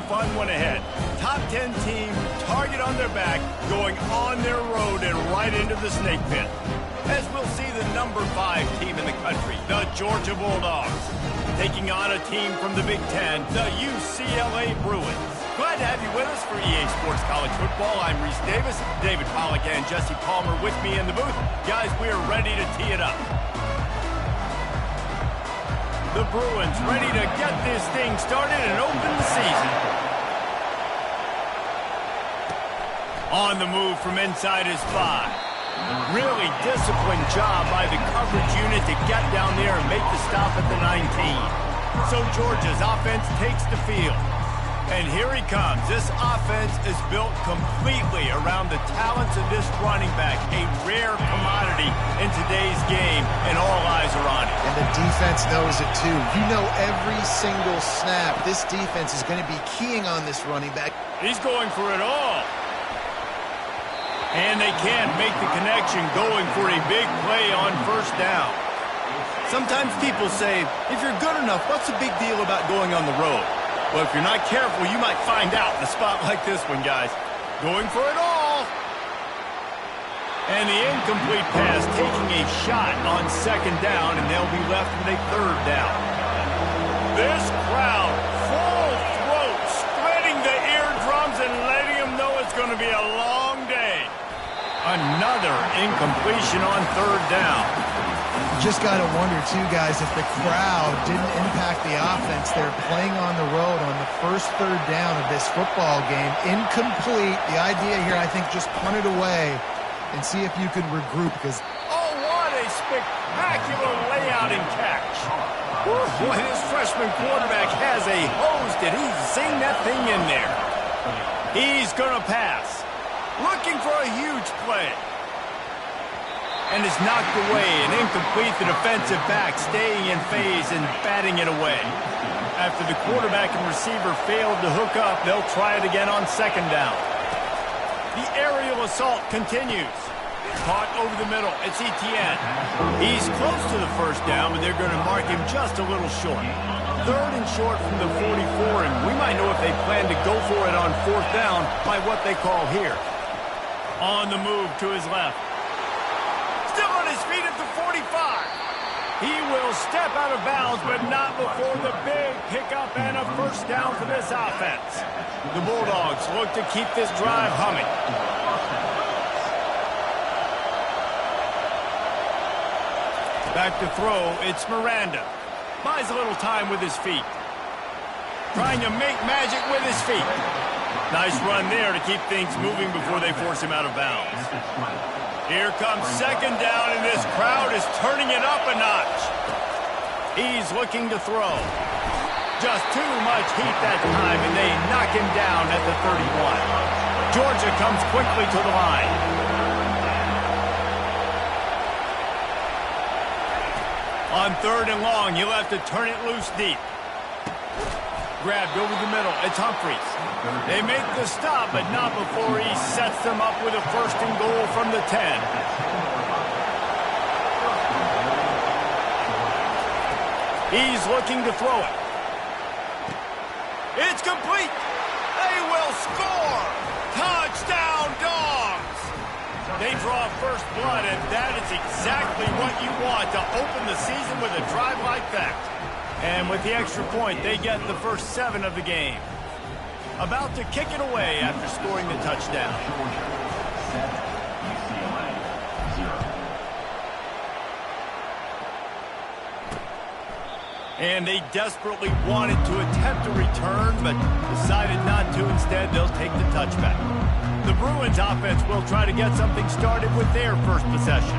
fun one ahead. Top 10 team, target on their back, going on their road and right into the snake pit. As we'll see the number 5 team in the country, the Georgia Bulldogs, taking on a team from the Big Ten, the UCLA Bruins. Glad to have you with us for EA Sports College Football. I'm Reese Davis, David Pollack and Jesse Palmer with me in the booth. Guys, we are ready to tee it up. The Bruins ready to get this thing started and open the season. On the move from inside his 5. Really disciplined job by the coverage unit to get down there and make the stop at the 19. So Georgia's offense takes the field. And here he comes. This offense is built completely around the talents of this running back, a rare commodity in today's game, and all eyes are on it. And the defense knows it too. You know every single snap, this defense is going to be keying on this running back. He's going for it all. And they can't make the connection, going for a big play on first down. Sometimes people say, if you're good enough, what's the big deal about going on the road? Well, if you're not careful, you might find out in a spot like this one, guys. Going for it all. And the incomplete pass taking a shot on second down, and they'll be left with a third down. This crowd, full throat, splitting the eardrums and letting them know it's going to be a long day. Another incompletion on third down. Just got to wonder, too, guys, if the crowd didn't impact the offense. They're playing on the road on the first third down of this football game. Incomplete. The idea here, I think, just punt it away and see if you can regroup. Because oh, what a spectacular layout and catch. Boy, this freshman quarterback has a hose. Did he sing that thing in there? He's going to pass. Looking for a huge play. And is knocked away and incomplete. The defensive back staying in phase and batting it away. After the quarterback and receiver failed to hook up, they'll try it again on second down. The aerial assault continues. Caught over the middle. It's Etienne. He's close to the first down, but they're going to mark him just a little short. Third and short from the 44, and we might know if they plan to go for it on fourth down by what they call here. On the move to his left. Still on his feet at the 45. He will step out of bounds, but not before the big pickup and a first down for this offense. The Bulldogs look to keep this drive humming. Back to throw, it's Miranda. Buys a little time with his feet. Trying to make magic with his feet. Nice run there to keep things moving before they force him out of bounds. Here comes second down, and this crowd is turning it up a notch. He's looking to throw. Just too much heat that time, and they knock him down at the 31. Georgia comes quickly to the line. On third and long, you'll have to turn it loose deep. Grabbed over the middle. It's Humphries. They make the stop, but not before he sets them up with a first and goal from the 10. He's looking to throw it. It's complete. They will score. Touchdown, Dogs. They draw first blood, and that is exactly what you want to open the season with a drive like that. And with the extra point, they get the first 7 of the game. About to kick it away after scoring the touchdown. And they desperately wanted to attempt a return, but decided not to. Instead, they'll take the touchback. The Bruins offense will try to get something started with their first possession.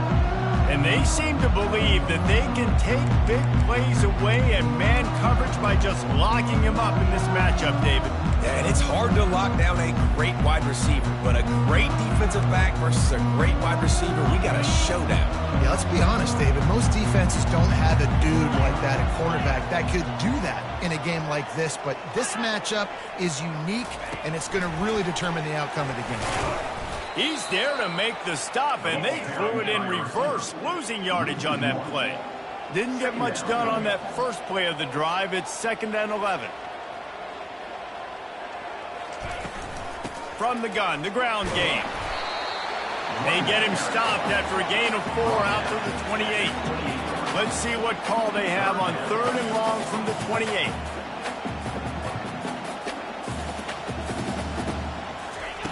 And they seem to believe that they can take big plays away and man coverage by just locking him up in this matchup, David. And it's hard to lock down a great wide receiver, but a great defensive back versus a great wide receiver, we got a showdown. Yeah, let's be honest, David. Most defenses don't have a dude like that, a quarterback, that could do that in a game like this. But this matchup is unique, and it's going to really determine the outcome of the game. He's there to make the stop, and they threw it in reverse, losing yardage on that play. Didn't get much done on that first play of the drive. It's 2nd and 11. from the gun, the ground game. They get him stopped after a gain of 4 out to the 28. Let's see what call they have on 3rd and long from the 28.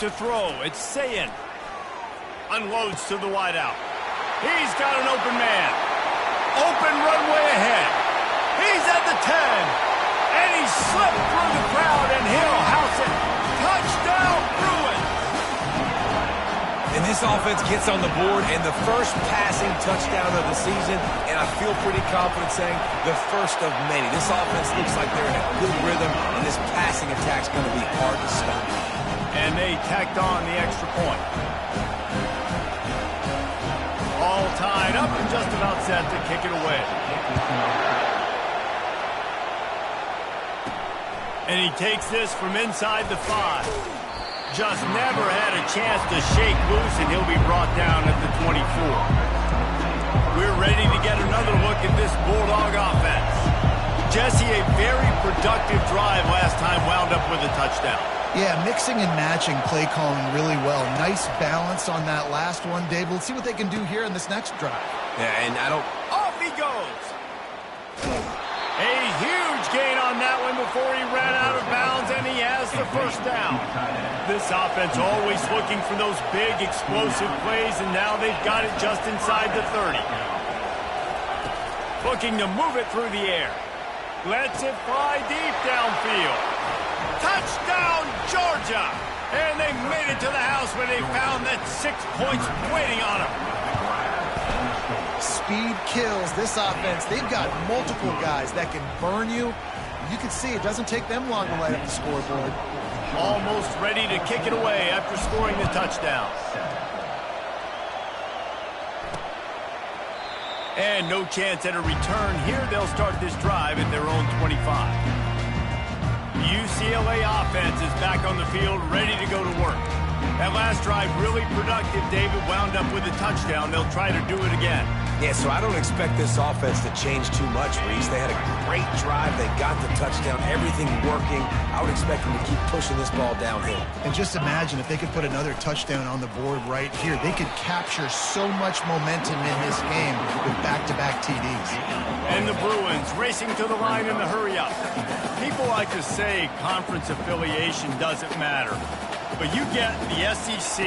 To throw, it's Sayin. Unloads to the wideout. He's got an open man. Open runway ahead. He's at the 10. And he slipped through the crowd, and he'll house it. Touchdown, Bruins! And this offense gets on the board, and the first passing touchdown of the season, and I feel pretty confident saying the first of many. This offense looks like they're in a good rhythm, and this passing attack's going to be hard to stop. And they tacked on the extra point. All tied up and just about set to kick it away. And he takes this from inside the 5. Just never had a chance to shake loose, and he'll be brought down at the 24. We're ready to get another look at this Bulldog offense. Jesse, a very productive drive last time, wound up with a touchdown. Yeah, mixing and matching play calling really well. Nice balance on that last one, Dave. Let's see what they can do here in this next drive. Yeah, and Off he goes! A huge gain on that one before he ran out of bounds, and he has the first down. This offense always looking for those big, explosive plays, and now they've got it just inside the 30. Looking to move it through the air. Lets it fly deep downfield. Touchdown, Georgia! And they made it to the house when they found that 6 points waiting on them. Speed kills this offense. They've got multiple guys that can burn you. You can see it doesn't take them long to light up the scoreboard. Almost ready to kick it away after scoring the touchdown. And no chance at a return here. They'll start this drive at their own 25. UCLA offense is back on the field, ready to go to work. That last drive really productive. David wound up with a touchdown. They'll try to do it again. yeah, so I don't expect this offense to change too much, Reese. They had a great drive. They got the touchdown, everything working. I would expect them to keep pushing this ball downhill. And just imagine if they could put another touchdown on the board right here. They could capture so much momentum in this game with back-to-back TDs. And the Bruins racing to the line in the hurry-up. People like to say conference affiliation doesn't matter. But you get the SEC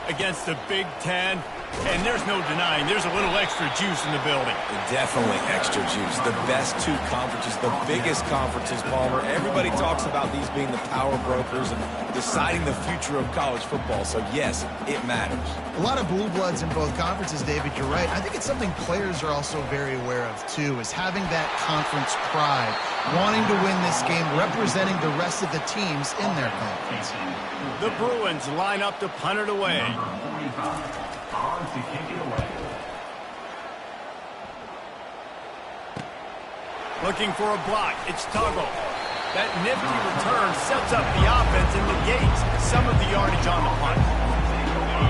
against the Big Ten, and there's no denying there's a little extra juice in the building. Definitely extra juice. The best two conferences, the biggest conferences, Palmer. Everybody talks about these being the power brokers and deciding the future of college football. So, yes, it matters. A lot of blue bloods in both conferences, David. You're right. I think it's something players are also very aware of, too, is having that conference pride, wanting to win this game, representing the rest of the teams in their conference. The Bruins line up to punt it away. Looking for a block. It's Tuggle. That nifty return sets up the offense and negates some of the yardage on the punt.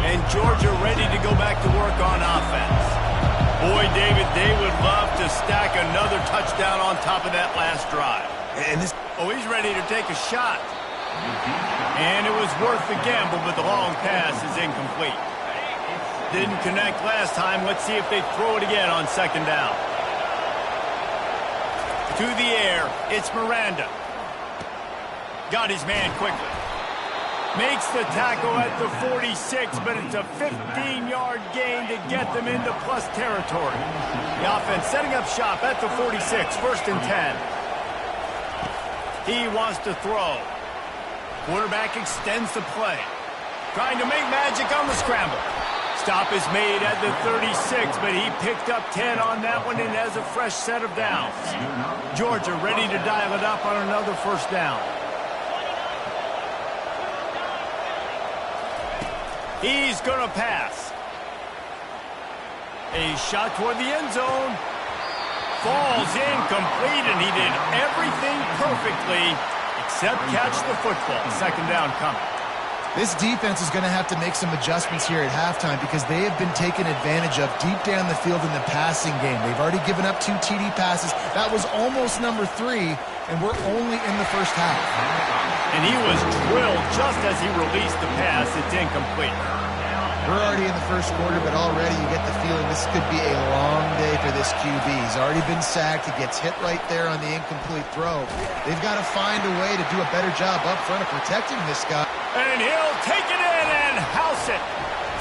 And Georgia ready to go back to work on offense. Boy, David, they would love to stack another touchdown on top of that last drive. Oh, he's ready to take a shot. And it was worth the gamble, but the long pass is incomplete. Didn't connect last time. Let's see if they throw it again on second down. To the air, it's Miranda. Got his man quickly. Makes the tackle at the 46, but it's a 15-yard gain to get them into plus territory. The offense setting up shop at the 46, 1st and 10. He wants to throw. Quarterback extends the play. Trying to make magic on the scramble. Stop is made at the 36, but he picked up 10 on that one and has a fresh set of downs. Georgia ready to dial it up on another first down. He's going to pass. A shot toward the end zone. Falls incomplete, and he did everything perfectly except catch the football. Second down coming. This defense is going to have to make some adjustments here at halftime because they have been taken advantage of deep down the field in the passing game. They've already given up 2 TD passes. That was almost number 3, and we're only in the first half. And he was drilled just as he released the pass. It's incomplete. We're already in the first quarter, but already you get the feeling this could be a long day for this QB. He's already been sacked. He gets hit right there on the incomplete throw. They've got to find a way to do a better job up front of protecting this guy. And he'll take it in and house it.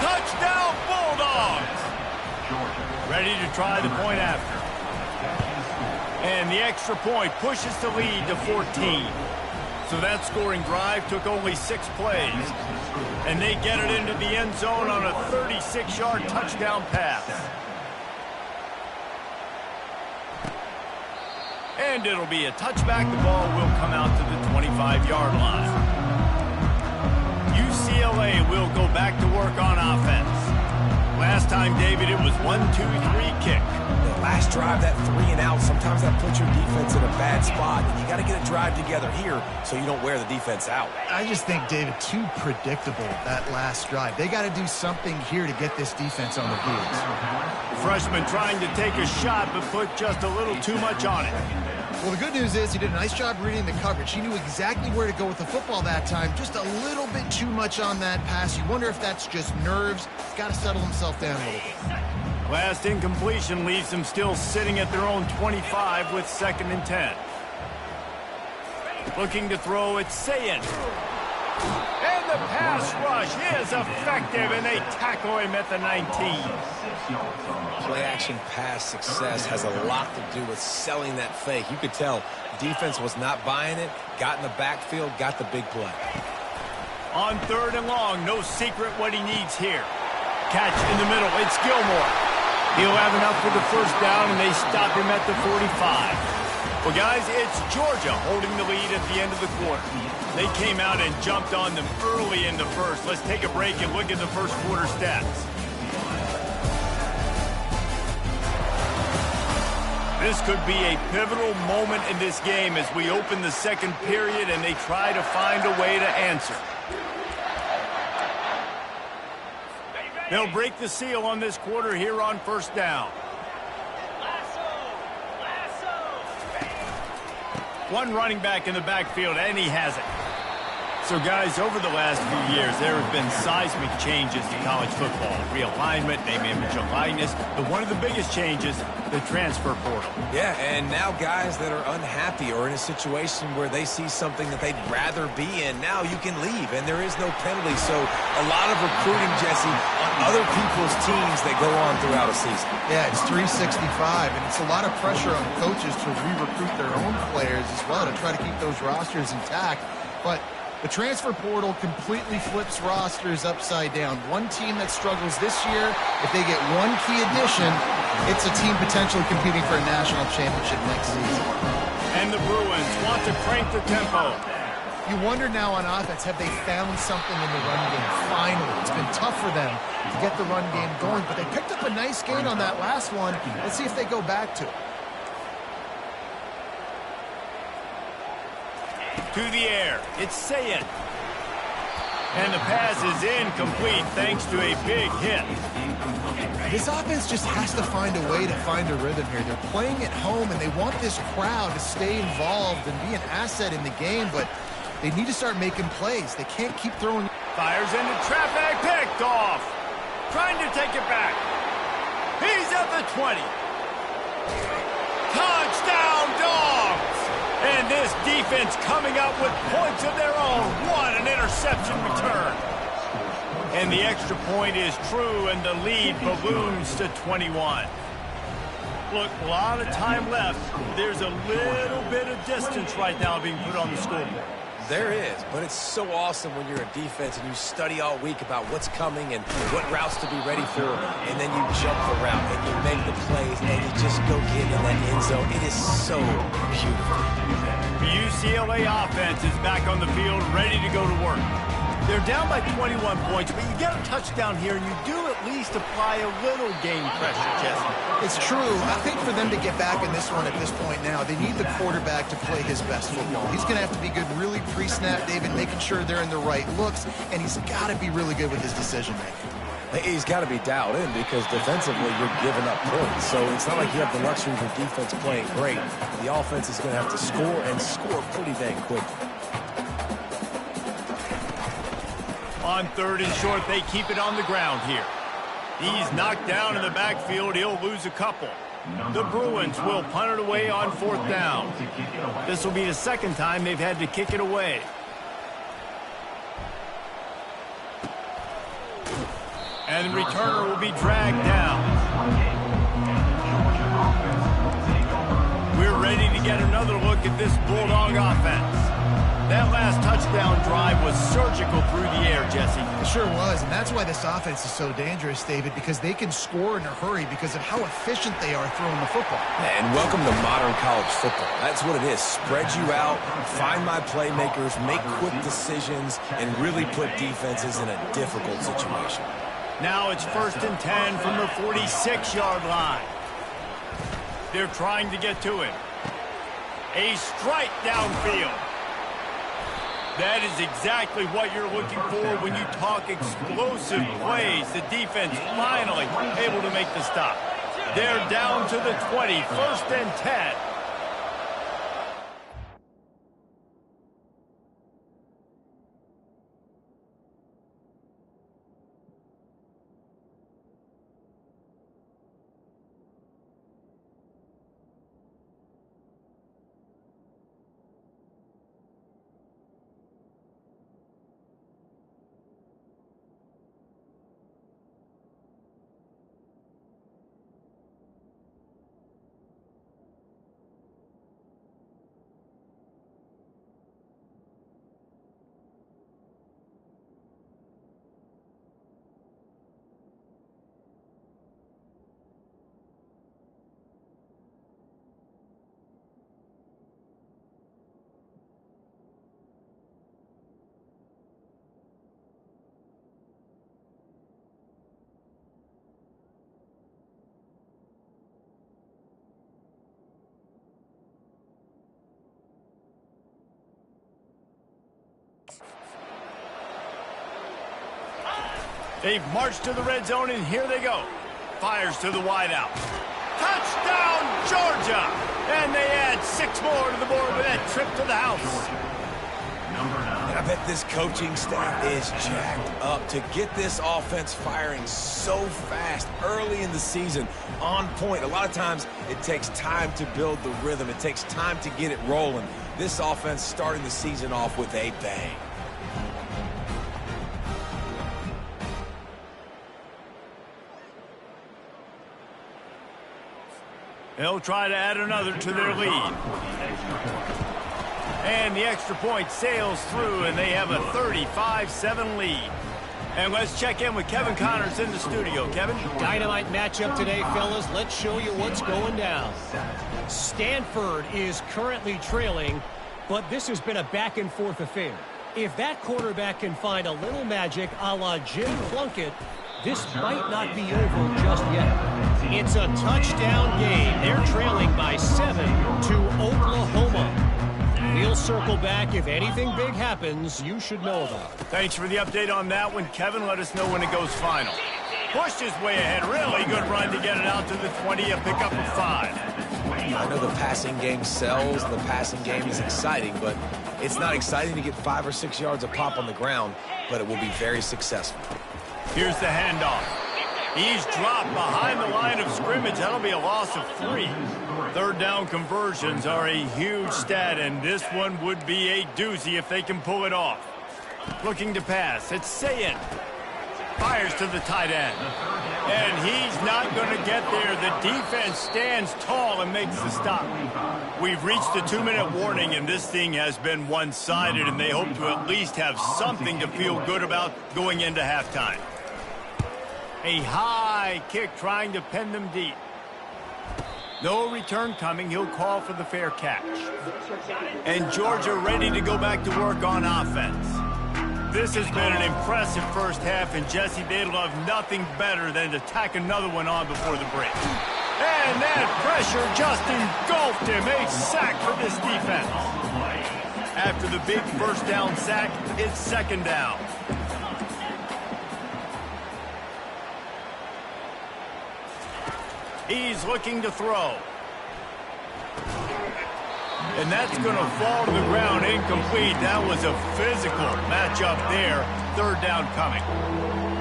Touchdown, Bulldogs. Ready to try the point after. And the extra point pushes the lead to 14. So that scoring drive took only 6 plays. And they get it into the end zone on a 36-yard touchdown pass. And it'll be a touchback. The ball will come out to the 25-yard line. UCLA will go back to work on offense. Last time, David, it was 1-2-3 kick. The last drive, that 3 and out, sometimes that puts your defense in a bad spot. And you got to get a drive together here so you don't wear the defense out. I just think, David, too predictable, that last drive. They got to do something here to get this defense on their heels. Freshman trying to take a shot, but put just a little too much on it. Well, the good news is he did a nice job reading the coverage. He knew exactly where to go with the football that time. Just a little bit too much on that pass. You wonder if that's just nerves. He's got to settle himself down a little bit. Last incompletion leaves them still sitting at their own 25 with 2nd and 10. Looking to throw, it's Sayin. And the pass rush is effective, and they tackle him at the 19. Play-action pass success has a lot to do with selling that fake. You could tell defense was not buying it, got in the backfield, got the big play. On 3rd and long, no secret what he needs here. Catch in the middle, it's Gilmore. He'll have enough for the first down, and they stop him at the 45. Well, guys, it's Georgia holding the lead at the end of the quarter. They came out and jumped on them early in the first. Let's take a break and look at the first quarter stats. This could be a pivotal moment in this game as we open the second period and they try to find a way to answer. They'll break the seal on this quarter here on first down. One running back in the backfield, and he has it. So, guys, over the last few years, there have been seismic changes to college football. Realignment, name, image, and likeness. But one of the biggest changes, the transfer portal. Yeah, and now guys that are unhappy or in a situation where they see something that they'd rather be in, now you can leave, and there is no penalty. So a lot of recruiting, Jesse, on other people's teams that go on throughout a season. Yeah, it's 365, and it's a lot of pressure on coaches to re-recruit their own players as well to try to keep those rosters intact. But the transfer portal completely flips rosters upside down. One team that struggles this year, if they get one key addition, it's a team potentially competing for a national championship next season. And the Bruins want to crank the tempo. You wonder now on offense, have they found something in the run game? Finally, it's been tough for them to get the run game going, but they picked up a nice gain on that last one. Let's see if they go back to it. To the air, it's Sayin. And the pass is incomplete thanks to a big hit. This offense just has to find a way to find a rhythm here. They're playing at home, and they want this crowd to stay involved and be an asset in the game, but they need to start making plays. They can't keep throwing. Fires into traffic, picked off. Trying to take it back. He's at the 20. Touchdown, Dogs! And this defense coming up with points of their own. What an interception return. And the extra point is true, and the lead balloons to 21. Look, a lot of time left. There's a little bit of distance right now being put on the scoreboard. There is, but it's so awesome when you're a defense and you study all week about what's coming and what routes to be ready for, and then you jump the route and you make the plays and you just go get in that end zone. It is so beautiful. The UCLA offense is back on the field, ready to go to work. They're down by 21 points, but you get a touchdown here, and you do at least apply a little game pressure, Jesse. It's true. I think for them to get back in this one at this point now, they need the quarterback to play his best football. He's going to have to be good really pre-snap, David, making sure they're in the right looks, and he's got to be really good with his decision-making. He's got to be dialed in because defensively you're giving up points. So it's not like you have the luxury of your defense playing great. The offense is going to have to score and score pretty dang quickly. On 3rd and short, they keep it on the ground here. He's knocked down in the backfield. He'll lose a couple. The Bruins will punt it away on 4th down. This will be the 2nd time they've had to kick it away. And the returner will be dragged down. We're ready to get another look at this Bulldog offense. That last touchdown drive was surgical through the air, Jesse. It sure was, and that's why this offense is so dangerous, David, because they can score in a hurry because of how efficient they are throwing the football. And welcome to modern college football. That's what it is. Spread you out, find my playmakers, make quick decisions, and really put defenses in a difficult situation. Now it's 1st and 10 from the 46-yard line. They're trying to get to him. A strike downfield. That is exactly what you're looking for when you talk explosive plays. The defense finally able to make the stop. They're down to the 20, 1st and 10. They've marched to the red zone, and here they go. Fires to the wideout. Touchdown, Georgia! And they add 6 more to the board with that trip to the house. And I bet this coaching staff is jacked up to get this offense firing so fast early in the season, on point. A lot of times it takes time to build the rhythm. It takes time to get it rolling. This offense starting the season off with a bang. They'll try to add another to their lead. And the extra point sails through, and they have a 35-7 lead. And let's check in with Kevin Connors in the studio. Kevin? Dynamite matchup today, fellas. Let's show you what's going down. Stanford is currently trailing, but this has been a back-and-forth affair. If that quarterback can find a little magic a la Jim Plunkett, this might not be over just yet. It's a touchdown game. They're trailing by 7 to Oklahoma. We'll circle back. If anything big happens, you should know about it. Thanks for the update on that one, Kevin. Let us know when it goes final. Pushed his way ahead. Really good run to get it out to the 20, a pickup of 5. I know the passing game sells, and the passing game is exciting, but it's not exciting to get 5 or 6 yards a pop on the ground, but it will be very successful. Here's the handoff. He's dropped behind the line of scrimmage. That'll be a loss of 3. 3rd down conversions are a huge stat, and this one would be a doozy if they can pull it off. Looking to pass. It's Sayin. Fires to the tight end. And he's not going to get there. The defense stands tall and makes the stop. We've reached the 2-minute warning, and this thing has been one-sided, and they hope to at least have something to feel good about going into halftime. A high kick trying to pin them deep. No return coming. He'll call for the fair catch. And Georgia ready to go back to work on offense. This has been an impressive first half, and Jesse, they'd love nothing better than to tack another one on before the break. And that pressure just engulfed him. A sack for this defense. After the big first down sack, it's 2nd down. He's looking to throw. And that's going to fall to the ground incomplete. That was a physical matchup there. Third down coming.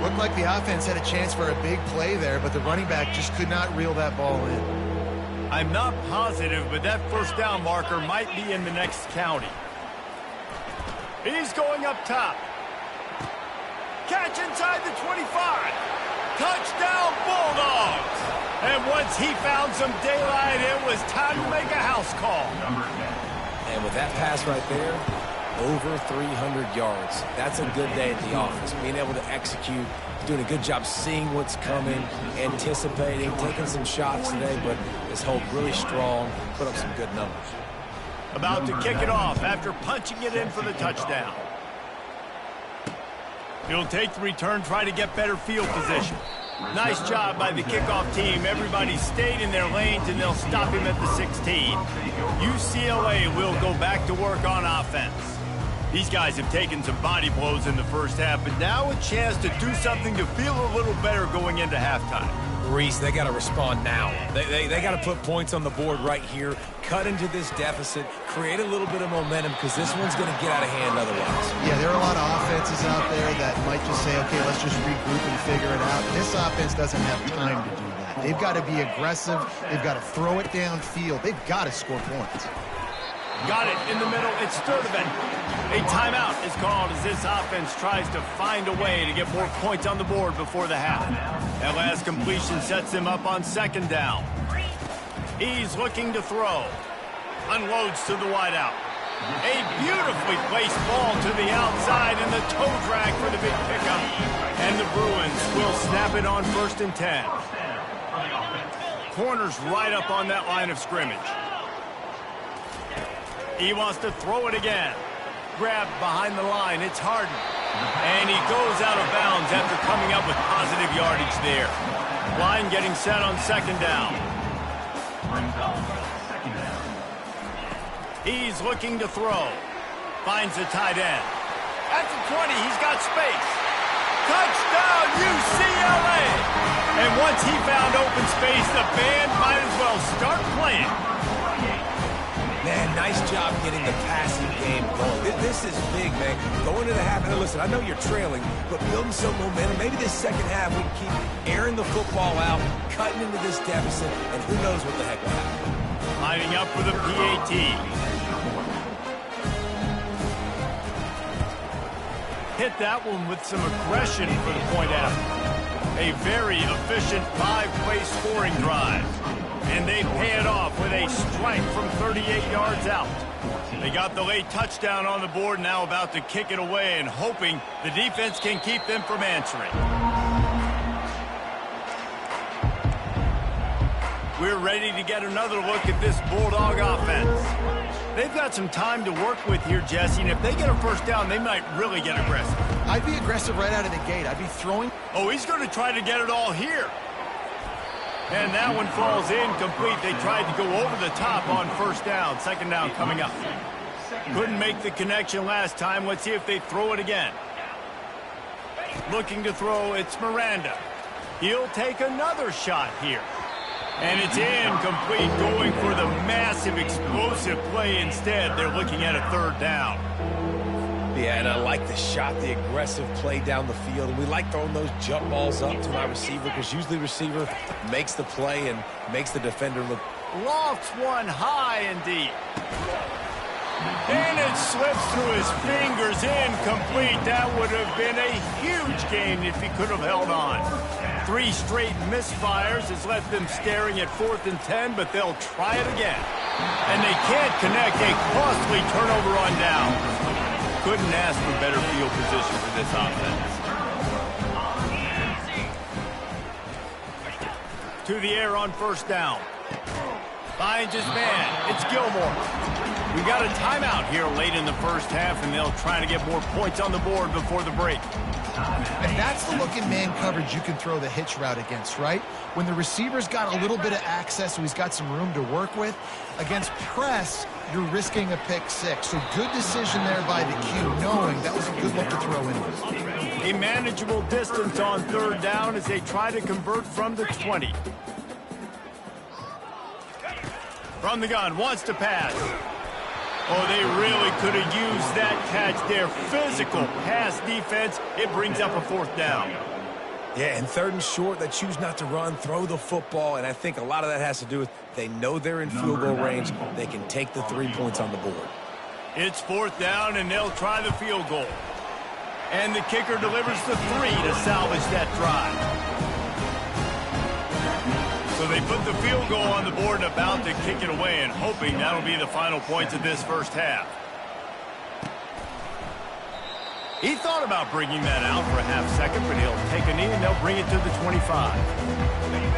Looked like the offense had a chance for a big play there, but the running back just could not reel that ball in. I'm not positive, but that first down marker might be in the next county. He's going up top. Catch inside the 25. Touchdown Bulldogs. And once he found some daylight, it was time to make a house call. And with that pass right there, over 300 yards. That's a good day at the office. Being able to execute, doing a good job seeing what's coming, anticipating, taking some shots today, but his hold really strong, put up some good numbers. About to kick it off after punching it in for the touchdown. He'll take the return, try to get better field position. Nice job by the kickoff team. Everybody stayed in their lanes, and they'll stop him at the 16. UCLA will go back to work on offense. These guys have taken some body blows in the first half, but now a chance to do something to feel a little better going into halftime. Reese, they got to respond now. They got to put points on the board right here, cut into this deficit, create a little bit of momentum, because this one's going to get out of hand otherwise. Yeah, there are a lot of offenses out there that might just say, okay, let's just regroup and figure it out. This offense doesn't have time to do that. They've got to be aggressive. They've got to throw it downfield. They've got to score points. Got it in the middle. It's Sturdivant. A timeout is called as this offense tries to find a way to get more points on the board before the half. That last completion sets him up on second down. He's looking to throw. Unloads to the wideout. A beautifully placed ball to the outside and the toe drag for the big pickup. And the Bruins will snap it on 1st and 10. Corner's right up on that line of scrimmage. He wants to throw it again. Grabbed behind the line. It's Harden. And he goes out of bounds after coming up with positive yardage there. Line getting set on second down. He's looking to throw. Finds the tight end. At the 20, he's got space. Touchdown, UCLA! And once he found open space, the band might as well start playing. Man, nice job getting the passing game going. This is big, man. Going to the half, and listen, I know you're trailing, but building some momentum. Maybe this second half we can keep airing the football out, cutting into this deficit, and who knows what the heck will happen. Lining up for the PAT. Hit that one with some aggression for the point after. A very efficient 5-play scoring drive. And they pay it off with a strike from 38 yards out. They got the late touchdown on the board, now about to kick it away and hoping the defense can keep them from answering. We're ready to get another look at this Bulldog offense. They've got some time to work with here, Jesse, and if they get a first down, they might really get aggressive. I'd be aggressive right out of the gate. I'd be throwing. Oh, he's going to try to get it all here. And that one falls incomplete. They tried to go over the top on first down. Second down coming up. Couldn't make the connection last time. Let's see if they throw it again. Looking to throw, it's Miranda. He'll take another shot here. And it's incomplete, going for the massive explosive play instead. They're looking at a third down. Yeah, and I like the shot, the aggressive play down the field. And we like throwing those jump balls up to my receiver because usually the receiver makes the play and makes the defender look. Lofts one high and deep. And it slips through his fingers, incomplete. That would have been a huge gain if he could have held on. 3 straight misfires has left them staring at 4th and 10, but they'll try it again. And they can't connect. A costly turnover on down. Couldn't ask for better field position for this offense. To the air on first down. Finds his man. It's Gilmore. We got a timeout here late in the first half, and they'll try to get more points on the board before the break. And that's the look in man coverage you can throw the hitch route against, right? When the receiver's got a little bit of access, so he's got some room to work with. Against press, you're risking a pick 6. So good decision there by the Q, knowing that was a good look to throw in. A manageable distance on third down as they try to convert from the 20. From the gun, wants to pass. Oh, they really could have used that catch there. Physical pass defense. It brings up a 4th down. Yeah, and 3rd and short, they choose not to run, throw the football, and I think a lot of that has to do with they know they're in field goal range. They can take the 3 points on the board. It's 4th down, and they'll try the field goal. And the kicker delivers the 3 to salvage that drive. So they put the field goal on the board and about to kick it away, and hoping that'll be the final points of this first half. He thought about bringing that out for a half second, but he'll take a knee and they'll bring it to the 25.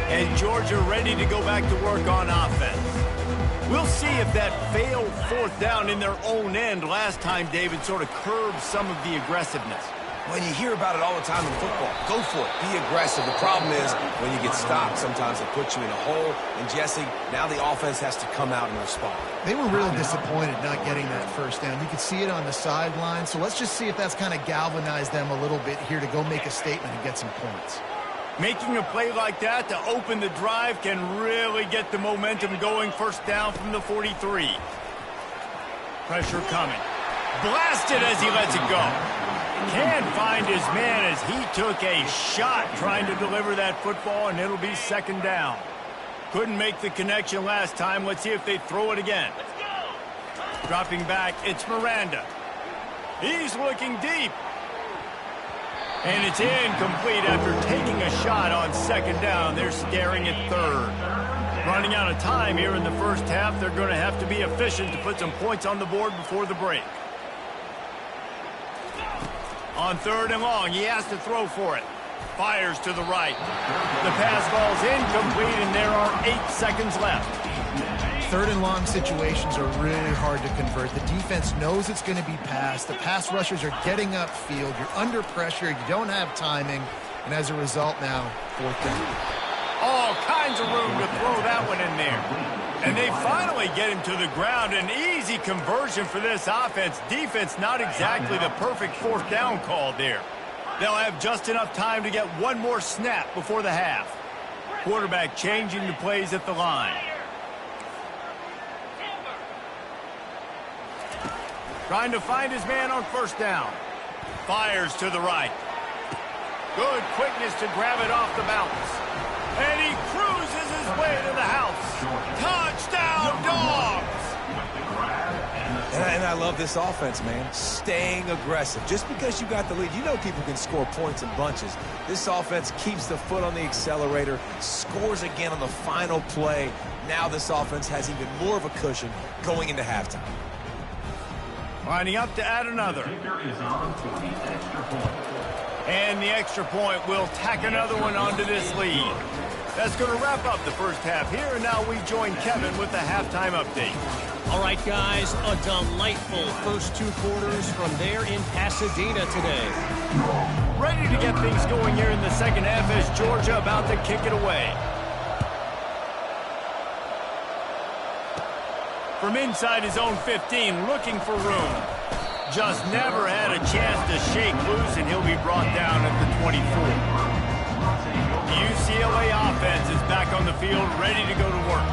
And Georgia ready to go back to work on offense. We'll see if that failed 4th down in their own end last time, David, sort of curbed some of the aggressiveness. When you hear about it all the time in football, go for it. Be aggressive. The problem is when you get stopped, sometimes it puts you in a hole. And, Jesse, now the offense has to come out and respond. They were really disappointed not getting that 1st down. You could see it on the sideline. So let's just see if that's kind of galvanized them a little bit here to go make a statement and get some points. Making a play like that to open the drive can really get the momentum going. 1st down from the 43. Pressure coming. Blasted as he lets it go. Can't find his man as he took a shot trying to deliver that football, and it'll be 2nd down. Couldn't make the connection last time. Let's see if they throw it again. Dropping back, it's Miranda. He's looking deep. And it's incomplete after taking a shot on 2nd down. They're staring at 3rd. Running out of time here in the first half. They're going to have to be efficient to put some points on the board before the break. On 3rd and long, he has to throw for it. Fires to the right. The pass ball's incomplete, and there are 8 seconds left. 3rd and long situations are really hard to convert. The defense knows it's going to be passed. The pass rushers are getting upfield. You're under pressure. You don't have timing. And as a result now, 4th down. All kinds of room to throw that one in there. And they finally get him to the ground. An easy conversion for this offense. Defense not exactly the perfect 4th down call there. They'll have just enough time to get one more snap before the half. Quarterback changing the plays at the line. Trying to find his man on 1st down. Fires to the right. Good quickness to grab it off the bounce. And he cruises his way to the house. Touchdown, Dogs! And I love this offense, man. Staying aggressive. Just because you got the lead, you know people can score points in bunches. This offense keeps the foot on the accelerator, scores again on the final play. Now this offense has even more of a cushion going into halftime. Lining up to add another. And the extra point will tack another one onto this lead. That's going to wrap up the first half here, and now we join Kevin with the halftime update. All right, guys, a delightful first 2 quarters from there in Pasadena today. Ready to get things going here in the second half as Georgia about to kick it away. From inside his own 15, looking for room. Just never had a chance to shake loose, and he'll be brought down at the 24. UCLA offense is back on the field, ready to go to work.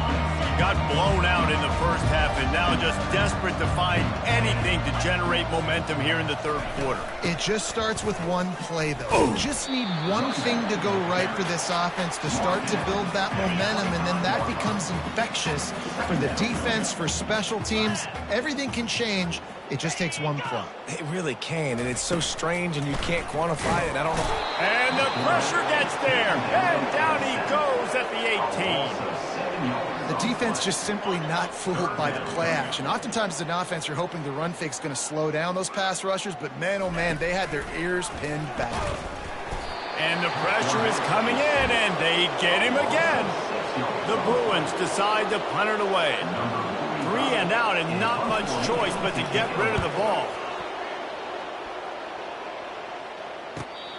Got blown out in the first half and now just desperate to find anything to generate momentum here in the 3rd quarter. It just starts with one play, though. You just need one thing to go right for this offense to start to build that momentum, and then that becomes infectious for the defense, for special teams. Everything can change. It just takes one play. It really can, and it's so strange, and you can't quantify it. I don't know. And the pressure gets there, and down he goes at the 18. The defense just simply not fooled by the play action. Oftentimes as an offense, you're hoping the run fake's going to slow down those pass rushers, but man, oh man, they had their ears pinned back. And the pressure is coming in, and they get him again. The Bruins decide to punt it away. 3 and out, and not much choice but to get rid of the ball.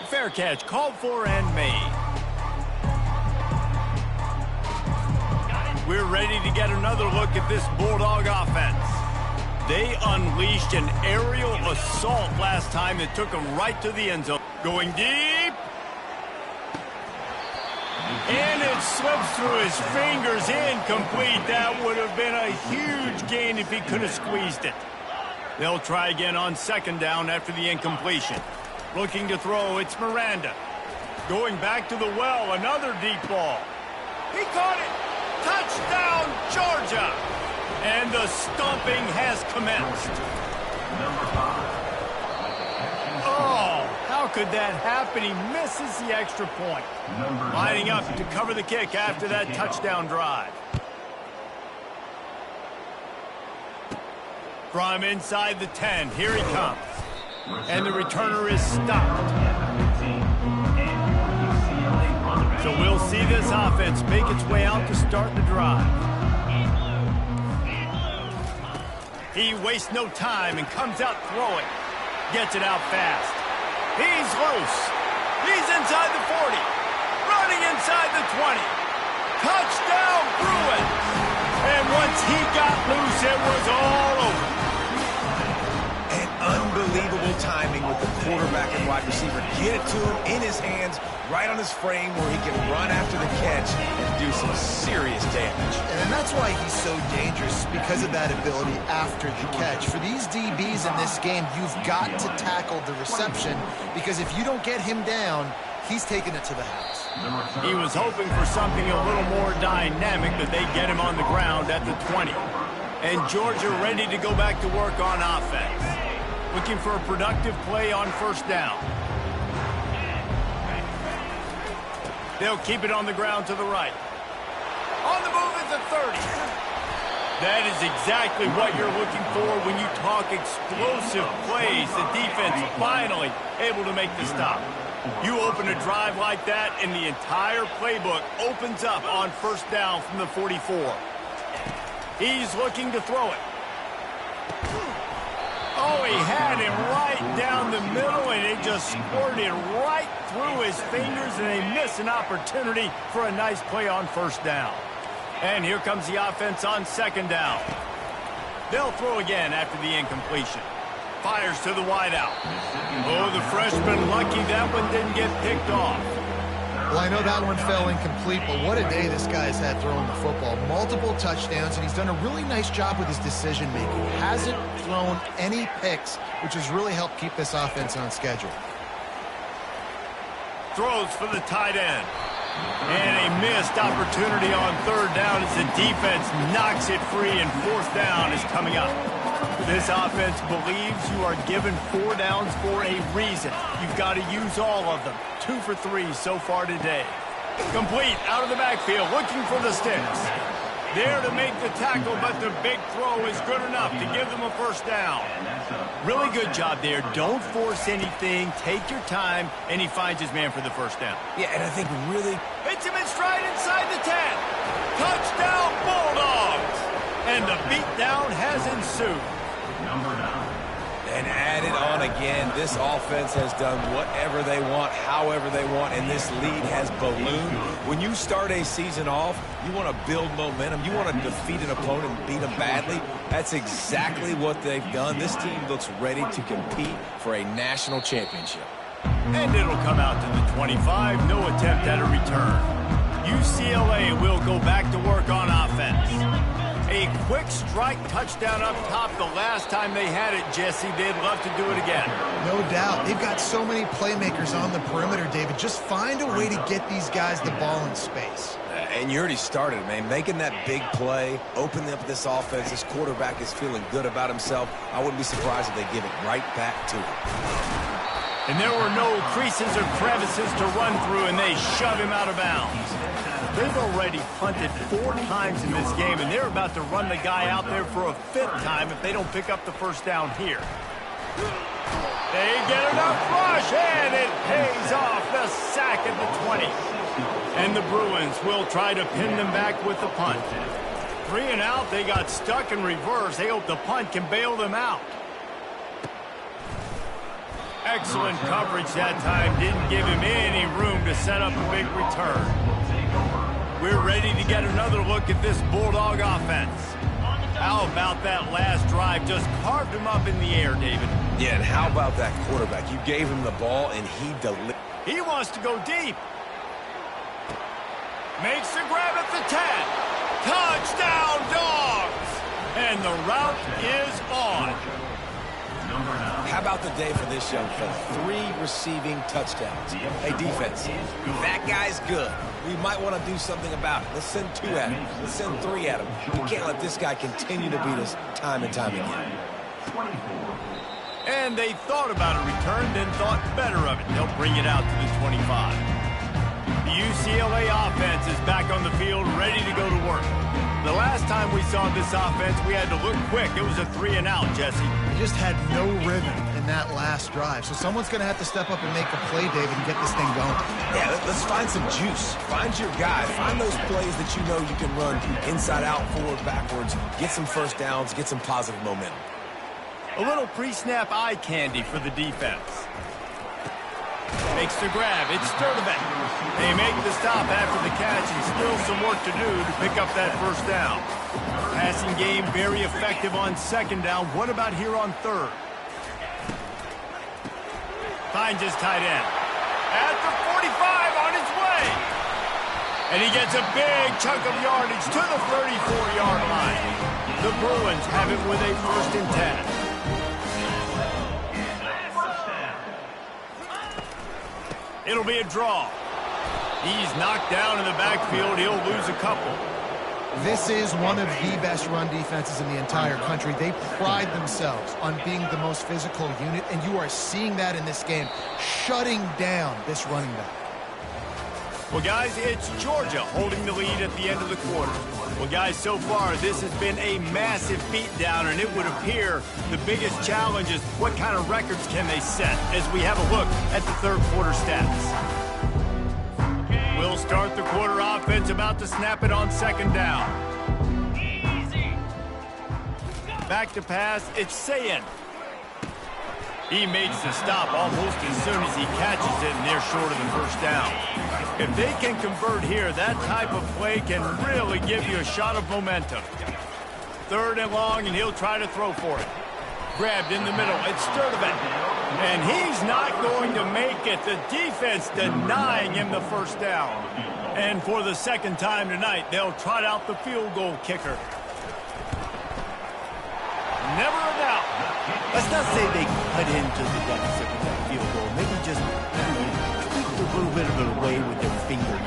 Fair catch called for and made. We're ready to get another look at this Bulldog offense. They unleashed an aerial assault last time that took them right to the end zone. Going deep. And it slips through his fingers, incomplete. That would have been a huge gain if he could have squeezed it. They'll try again on second down after the incompletion. Looking to throw, it's Miranda. Going back to the well, another deep ball. He caught it. Touchdown, Georgia. And the stomping has commenced. Oh, how could that happen? He misses the extra point. Lining up to cover the kick after that touchdown drive. From inside the 10, here he comes. And the returner is stopped. So we'll see this offense make its way out to start the drive. He wastes no time and comes out throwing. Gets it out fast. He's loose. He's inside the 40. Running inside the 20. Touchdown, Bruins. And once he got loose, it was all over. And unbelievable timing with the quarterback and wide receiver. Get it to him in his hands, right on his frame where he can run after the catch and do some serious damage. And that's why he's so dangerous, because of that ability after the catch. For these DBs in this game, you've got to tackle the reception, because if you don't get him down, he's taking it to the house. He was hoping for something a little more dynamic, but they get him on the ground at the 20. And Georgia ready to go back to work on offense. Looking for a productive play on first down. They'll keep it on the ground to the right. On the move at the 30. That is exactly what you're looking for when you talk explosive plays. The defense finally able to make the stop. You open a drive like that, and the entire playbook opens up on first down from the 44. He's looking to throw it. Oh, he had him right down the middle, and it just squirted right through his fingers, and they miss an opportunity for a nice play on first down. And here comes the offense on second down. They'll throw again after the incompletion. Fires to the wideout. Oh, the freshman lucky that one didn't get picked off. Well, I know that one fell incomplete, but what a day this guy's had throwing the football. Multiple touchdowns, and he's done a really nice job with his decision-making. Hasn't thrown any picks, which has really helped keep this offense on schedule. Throws for the tight end. And a missed opportunity on third down as the defense knocks it free, and fourth down is coming up. This offense believes you are given 4 downs for a reason. You've got to use all of them. 2 for 3 so far today. Complete out of the backfield, looking for the sticks. There to make the tackle, but the big throw is good enough to give them a first down. Really good job there. Don't force anything. Take your time, and he finds his man for the first down. Yeah, and I think really... Hits him in stride inside the 10. Touchdown, Bulldogs. And the beatdown has ensued. And added on again, this offense has done whatever they want, however they want, and this lead has ballooned. When you start a season off, you want to build momentum. You want to defeat an opponent and beat them badly. That's exactly what they've done. This team looks ready to compete for a national championship. And it'll come out to the 25. No attempt at a return. UCLA will go back to work on offense. A quick strike touchdown up top the last time they had it, Jesse. They'd love to do it again. No doubt. They've got so many playmakers on the perimeter, David. Just find a way to get these guys the ball in space. And you already started, man. Making that big play, opening up this offense. This quarterback is feeling good about himself. I wouldn't be surprised if they give it right back to him. And there were no creases or crevices to run through, and they shove him out of bounds. They've already punted 4 times in this game, and they're about to run the guy out there for a 5th time if they don't pick up the first down here. They get enough rush, and it pays off. The sack at the 20. And the Bruins will try to pin them back with the punt. 3 and out, they got stuck in reverse. They hope the punt can bail them out. Excellent coverage that time. Didn't give him any room to set up a big return. We're ready to get another look at this Bulldog offense. How about that last drive? Just carved him up in the air, David. Yeah, and how about that quarterback? You gave him the ball, and he delivered. He wants to go deep. Makes the grab at the 10. Touchdown, Dogs! And the route is on. How about the day for this young fella? 3 receiving touchdowns. Hey, defense, that guy's good. We might want to do something about it. Let's send 2 at him. Let's send 3 at him. We can't let this guy continue to beat us time and time again. And they thought about a return, then thought better of it. They'll bring it out to the 25. The UCLA offense is back on the field, ready to go to work. The last time we saw this offense, we had to look quick. It was a 3-and-out, Jesse. They just had no rhythm in that last drive. So someone's going to have to step up and make a play, David, and get this thing going. Yeah, let's find some juice. Find your guy. Find those plays that you know you can run inside out, forward, backwards. Get some first downs. Get some positive momentum. A little pre-snap eye candy for the defense. Makes the grab. It's Sturdivant. They make the stop after the catch and still some work to do to pick up that first down. Passing game very effective on 2nd down. What about here on 3rd? Finds his tight end. At the 45 on his way. And he gets a big chunk of yardage to the 34-yard line. The Bruins have it with a 1st and 10. It'll be a draw. He's knocked down in the backfield. He'll lose a couple. This is one of the best run defenses in the entire country. They pride themselves on being the most physical unit, and you are seeing that in this game, shutting down this running back. Well, guys, it's Georgia holding the lead at the end of the quarter. Well, guys, so far, this has been a massive beatdown, and it would appear the biggest challenge is what kind of records can they set as we have a look at the 3rd quarter stats. We'll start the quarter offense, about to snap it on 2nd down. Back to pass, it's Sayin. He makes the stop almost as soon as he catches it, and they're short of the first down. If they can convert here, that type of play can really give you a shot of momentum. 3rd and long, and he'll try to throw for it. Grabbed in the middle, it's Sturdivant. And he's not going to make it. The defense denying him the first down. And for the 2nd time tonight, they'll trot out the field goal kicker. Never a doubt. Let's not say they cut into the deficit with that field goal. Maybe just tweaked a little bit of it away with their fingernail.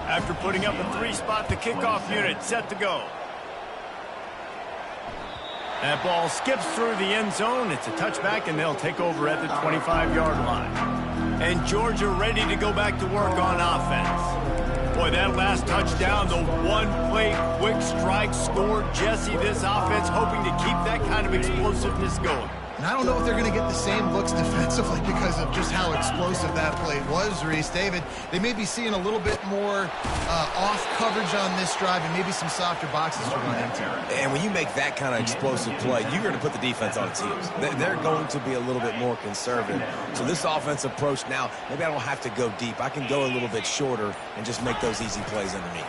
After putting up a 3-spot, the kickoff unit set to go. That ball skips through the end zone. It's a touchback, and they'll take over at the 25-yard line. And Georgia ready to go back to work on offense. Boy, that last touchdown, the one-play quick strike scored. Jesse, this offense hoping to keep that kind of explosiveness going. And I don't know if they're going to get the same looks defensively because of just how explosive that play was, Reese. David, they may be seeing a little bit more off coverage on this drive and maybe some softer boxes to run into. And when you make that kind of explosive play, you're going to put the defense on its heels. They're going to be a little bit more conservative. So this offense approach now, maybe I don't have to go deep. I can go a little bit shorter and just make those easy plays underneath.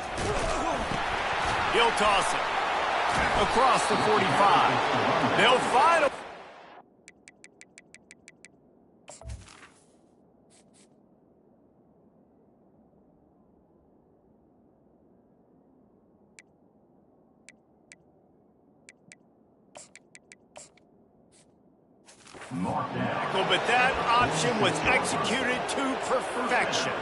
He'll toss it across the 45. They'll find a but that option was executed to perfection.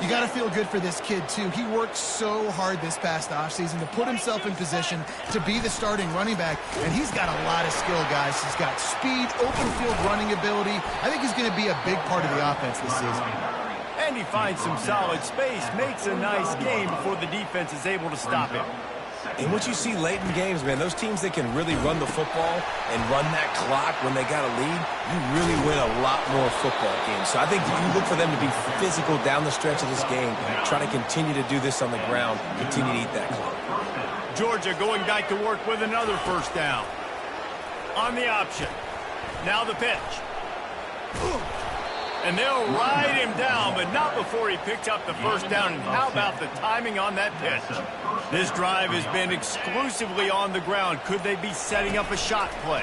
You got to feel good for this kid, too. He worked so hard this past offseason to put himself in position to be the starting running back, and he's got a lot of skill, guys. He's got speed, open field running ability. I think he's going to be a big part of the offense this season. And he finds some solid space, makes a nice game before the defense is able to stop him. And what you see late in games, man, those teams that can really run the football and run that clock when they got a lead, you really win a lot more football games. So I think you look for them to be physical down the stretch of this game, try to continue to do this on the ground, continue to eat that clock. Georgia going back to work with another first down. On the option. Now the pitch. And they'll ride him down, but not before he picks up the first down. And how about the timing on that pitch? This drive has been exclusively on the ground. Could they be setting up a shot play?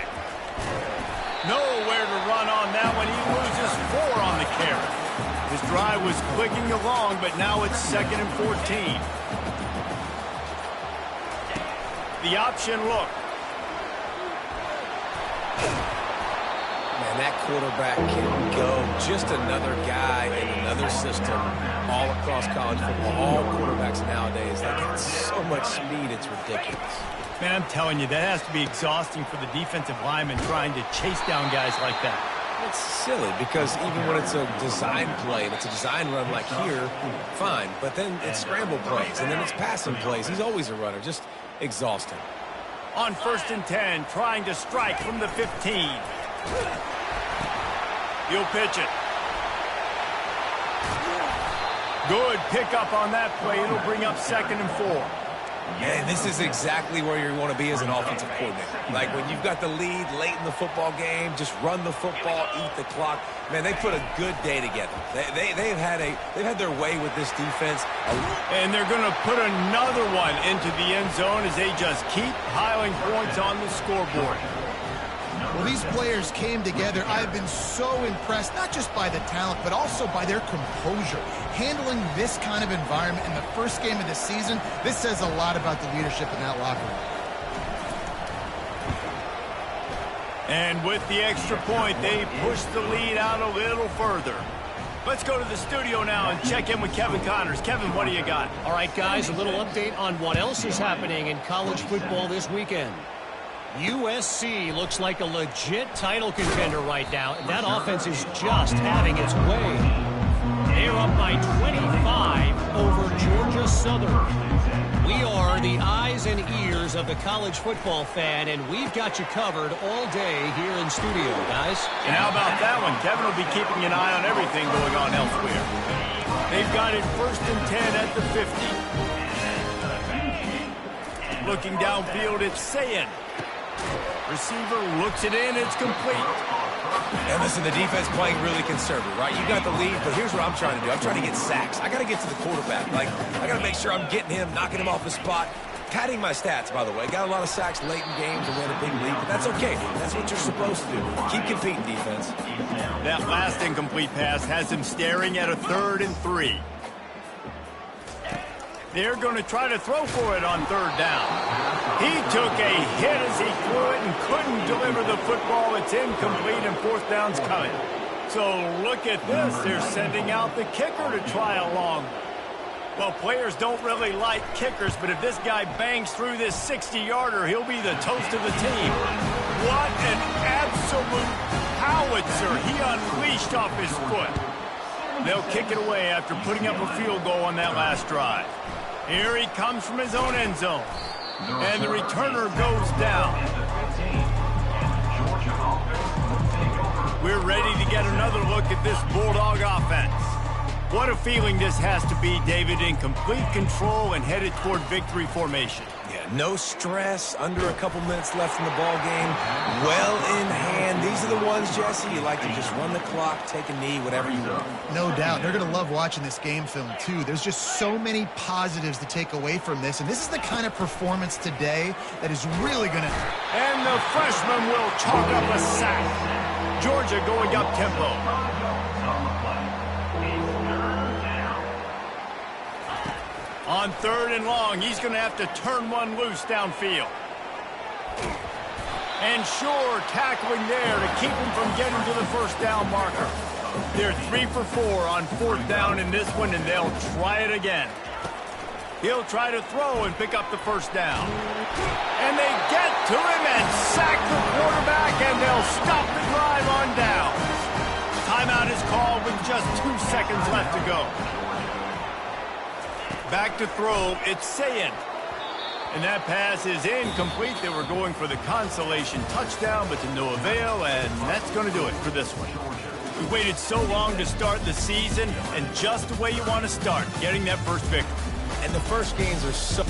Nowhere to run on that one. He loses 4 on the carry. This drive was clicking along, but now it's 2nd and 14. The option look. Man, that quarterback can go. Just another guy in another system all across college football. All quarterbacks nowadays, they got so much speed, it's ridiculous. Man, I'm telling you, that has to be exhausting for the defensive lineman trying to chase down guys like that. It's silly because even when it's a design play and it's a design run like here, fine. But then it's scramble plays and then it's passing plays. He's always a runner. Just exhausting. On 1st and 10, trying to strike from the 15. He'll pitch it. Good pickup on that play. It'll bring up 2nd and 4. Man, this is exactly where you want to be as an offensive coordinator. Like when you've got the lead late in the football game, just run the football, eat the clock. Man, they put a good day together. They've had their way with this defense. And they're going to put another one into the end zone as they just keep piling points on the scoreboard. Well, these players came together. I've been so impressed, not just by the talent, but also by their composure. Handling this kind of environment in the first game of the season, this says a lot about the leadership in that locker room. And with the extra point, they push the lead out a little further. Let's go to the studio now and check in with Kevin Connors. Kevin, what do you got? All right, guys, a little update on what else is happening in college football this weekend. USC looks like a legit title contender right now. That offense is just having its way. They're up by 25 over Georgia Southern. We are the eyes and ears of the college football fan, and we've got you covered all day here in studio, guys. And how about that one? Kevin will be keeping an eye on everything going on elsewhere. They've got it 1st and 10 at the 50. Looking downfield, it's Sayin. Receiver looks it in, it's complete. And listen, the defense playing really conservative, right? You got the lead, but here's what I'm trying to do. I'm trying to get sacks. I got to get to the quarterback. Like, I got to make sure I'm getting him, knocking him off the spot. Padding my stats, by the way. Got a lot of sacks late in games and win a big lead, but that's okay. That's what you're supposed to do. Keep competing, defense. That last incomplete pass has him staring at a 3rd and 3. They're going to try to throw for it on 3rd down. He took a hit as he threw it and couldn't deliver the football. It's incomplete and 4th down's coming. So look at this. They're sending out the kicker to try a long one. Well, players don't really like kickers, but if this guy bangs through this 60-yarder, he'll be the toast of the team. What an absolute howitzer he unleashed off his foot. They'll kick it away after putting up a field goal on that last drive. Here he comes from his own end zone. And the returner goes down. We're ready to get another look at this Bulldog offense. What a feeling this has to be, David, in complete control and headed toward victory formation. Yeah, no stress, under a couple minutes left in the ball game, well in hand. These are the ones, Jesse, you like to just run the clock, take a knee, whatever you want. No doubt. They're going to love watching this game film, too. There's just so many positives to take away from this, and this is the kind of performance today that is really going to... And the freshman will chalk up a sack. Georgia going up tempo. On 3rd and long, he's going to have to turn one loose downfield. And Shore tackling there to keep him from getting to the 1st down marker. They're 3 for 4 on 4th down in this one, and they'll try it again. He'll try to throw and pick up the 1st down. And they get to him and sack the quarterback, and they'll stop the drive on down. Timeout is called with just 2 seconds left to go. Back to throw, it's Sayin. And that pass is incomplete. They were going for the consolation touchdown, but to no avail, and that's going to do it for this one. We waited so long to start the season, and just the way you want to start, getting that first victory. And the first games are so...